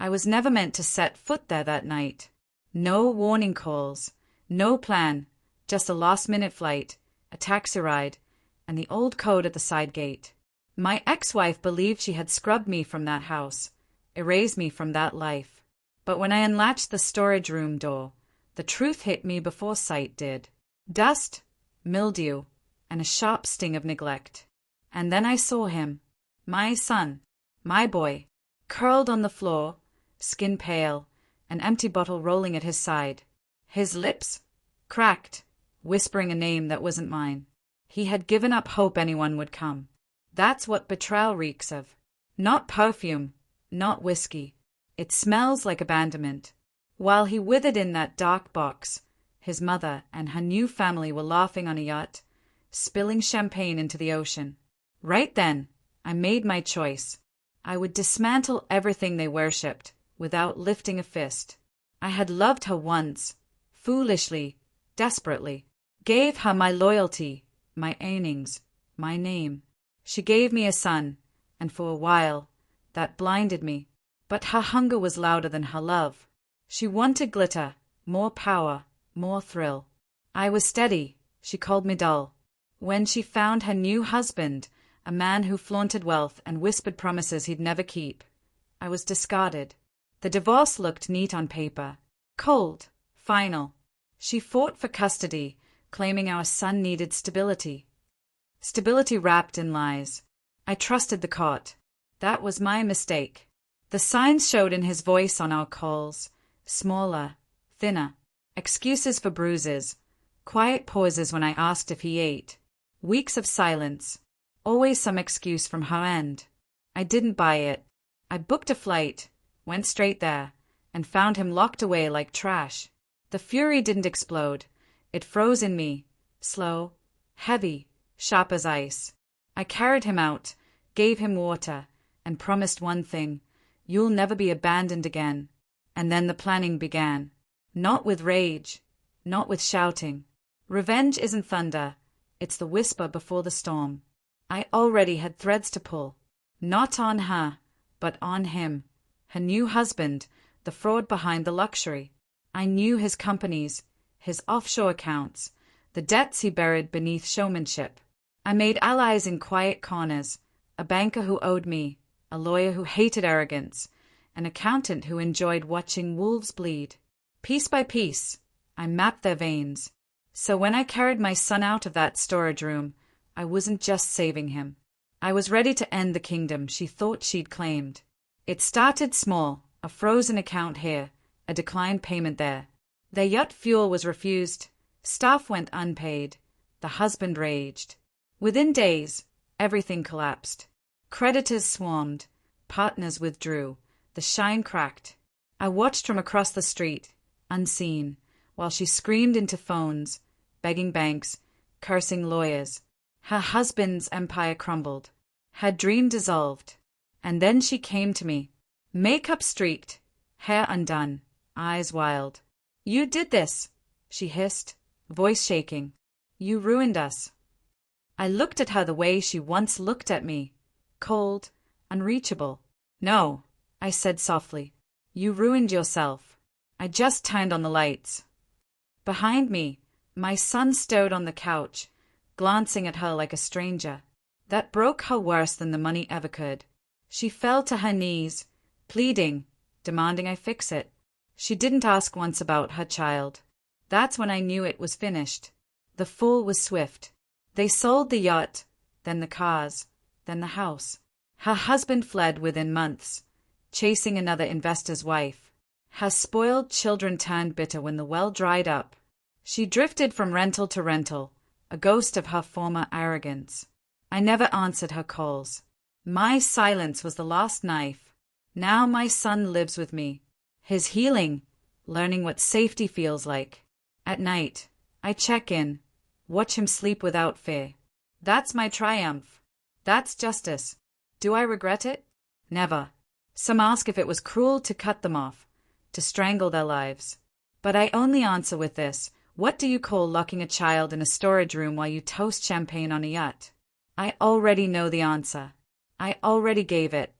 I was never meant to set foot there that night. No warning calls, no plan, just a last-minute flight, a taxi ride, and the old code at the side gate. My ex-wife believed she had scrubbed me from that house, erased me from that life. But when I unlatched the storage room door, the truth hit me before sight did. Dust, mildew, and a sharp sting of neglect. And then I saw him, my son, my boy, curled on the floor, skin pale, an empty bottle rolling at his side. His lips cracked, whispering a name that wasn't mine. He had given up hope anyone would come. That's what betrayal reeks of. Not perfume, not whiskey. It smells like abandonment. While he withered in that dark box, his mother and her new family were laughing on a yacht, spilling champagne into the ocean. Right then, I made my choice. I would dismantle everything they worshipped, without lifting a fist. I had loved her once, foolishly, desperately. Gave her my loyalty, my earnings, my name. She gave me a son, and for a while, that blinded me. But her hunger was louder than her love. She wanted glitter, more power, more thrill. I was steady, she called me dull. When she found her new husband, a man who flaunted wealth and whispered promises he'd never keep, I was discarded. The divorce looked neat on paper, cold, final. She fought for custody, claiming our son needed stability. Stability wrapped in lies. I trusted the court. That was my mistake. The signs showed in his voice on our calls, smaller, thinner, excuses for bruises, quiet pauses when I asked if he ate, weeks of silence, always some excuse from her end. I didn't buy it. I booked a flight, went straight there, and found him locked away like trash. The fury didn't explode. It froze in me, slow, heavy, sharp as ice. I carried him out, gave him water, and promised one thing: you'll never be abandoned again. And then the planning began. Not with rage, not with shouting. Revenge isn't thunder, it's the whisper before the storm. I already had threads to pull. Not on her, but on him. Her new husband, the fraud behind the luxury. I knew his companies, his offshore accounts, the debts he buried beneath showmanship. I made allies in quiet corners, a banker who owed me, a lawyer who hated arrogance, an accountant who enjoyed watching wolves bleed. Piece by piece, I mapped their veins. So when I carried my son out of that storage room, I wasn't just saving him. I was ready to end the kingdom she thought she'd claimed. It started small, a frozen account here, a declined payment there. Their yacht fuel was refused, staff went unpaid, the husband raged. Within days, everything collapsed. Creditors swarmed, partners withdrew, the shine cracked. I watched from across the street, unseen, while she screamed into phones, begging banks, cursing lawyers. Her husband's empire crumbled, her dream dissolved. And then she came to me, makeup streaked, hair undone, eyes wild. You did this, she hissed, voice shaking. You ruined us. I looked at her the way she once looked at me, cold, unreachable. No, I said softly. You ruined yourself. I just turned on the lights. Behind me, my son stood on the couch, glancing at her like a stranger. That broke her worse than the money ever could. She fell to her knees, pleading, demanding I fix it. She didn't ask once about her child. That's when I knew it was finished. The fall was swift. They sold the yacht, then the cars, then the house. Her husband fled within months, chasing another investor's wife. Her spoiled children turned bitter when the well dried up. She drifted from rental to rental, a ghost of her former arrogance. I never answered her calls. My silence was the last knife. Now my son lives with me. His healing, learning what safety feels like. At night, I check in, watch him sleep without fear. That's my triumph. That's justice. Do I regret it? Never. Some ask if it was cruel to cut them off, to strangle their lives. But I only answer with this: what do you call locking a child in a storage room while you toast champagne on a yacht? I already know the answer. I already gave it.